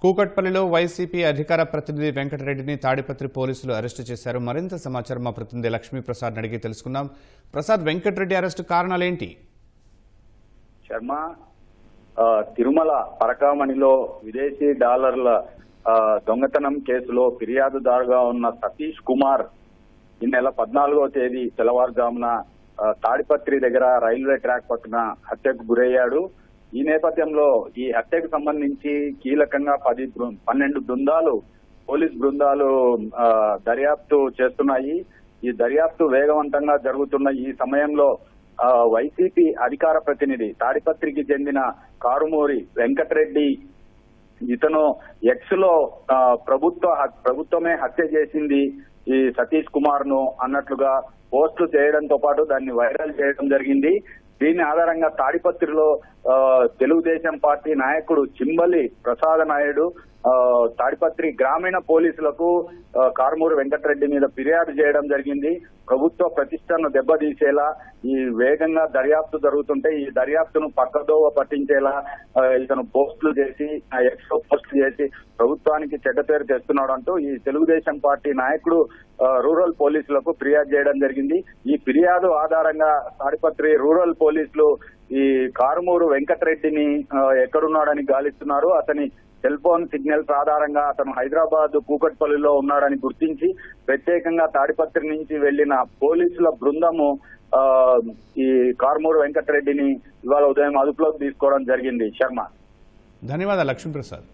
కూకట్పల్లిలో వైసీపీ అధికార ప్రతినిధి వెంకటరెడ్డిని తాడిపత్రి పోలీసులు అరెస్టు చేశారు. మరింత సమాచారం మా ప్రతినిధి లక్ష్మీప్రసాద్ అడిగి తెలుసుకుందాం. ప్రసాద్, వెంకటరెడ్డి అరెస్టు కారణాలేంటి? శర్మ, తిరుమల పరకామణిలో విదేశీ డాలర్ల దొంగతనం కేసులో ఫిర్యాదుదారుగా ఉన్న సతీష్ కుమార్ ఈ నెల 14వ తేదీ తెల్లవారుజామున తాడిపత్రి దగ్గర రైల్వే ట్రాక్ పక్కన హత్యకు గురయ్యాడు. ఈ నేపథ్యంలో ఈ హత్యకు సంబంధించి కీలకంగా 12 బృందాలు, పోలీస్ బృందాలు దర్యాప్తు చేస్తున్నాయి. ఈ దర్యాప్తు వేగవంతంగా జరుగుతున్న ఈ సమయంలో వైసీపీ అధికార ప్రతినిధి తాడిపత్రికి చెందిన కారుమూరి వెంకటరెడ్డి, ఇతను ఎక్స్ లో ప్రభుత్వమే హత్య చేసింది ఈ సతీష్ కుమార్ ను అన్నట్లుగా పోస్టులు చేయడంతో పాటు దాన్ని వైరల్ చేయడం జరిగింది. దీని ఆధారంగా తాడిపత్రిలో తెలుగుదేశం పార్టీ నాయకుడు చింబలి ప్రసాద నాయుడు తాడిపత్రి గ్రామీణ పోలీసులకు కారుమూరి వెంకటరెడ్డి మీద ఫిర్యాదు చేయడం జరిగింది. ప్రభుత్వ ప్రతిష్టను దెబ్బతీసేలా ఈ వేగంగా దర్యాప్తు జరుగుతుంటే ఈ దర్యాప్తును పక్కదోవ పట్టించేలా ఇతను పోస్టులు చేసి ఎక్స్ట్రా పోస్టులు చేసి ప్రభుత్వానికి చెడ్డ పేరు తెస్తున్నాడు అంటూ ఈ తెలుగుదేశం పార్టీ నాయకుడు రూరల్ పోలీసులకు ఫిర్యాదు చేయడం జరిగింది. ఈ ఫిర్యాదు ఆధారంగా తాడిపత్రి రూరల్ పోలీసులు ఈ కారుమూరు వెంకటరెడ్డిని ఎక్కడున్నాడని గాలిస్తున్నారు. అతని సెల్ ఫోన్ సిగ్నల్స్ ఆధారంగా అతను హైదరాబాద్ కూకట్పల్లిలో ఉన్నాడని గుర్తించి ప్రత్యేకంగా తాడిపత్రి నుంచి వెళ్లిన పోలీసుల బృందము ఈ కారుమూరు వెంకటరెడ్డిని ఇవాళ ఉదయం అదుపులోకి తీసుకోవడం జరిగింది. శర్మ, ధన్యవాదాలు లక్ష్మీప్రసాద్.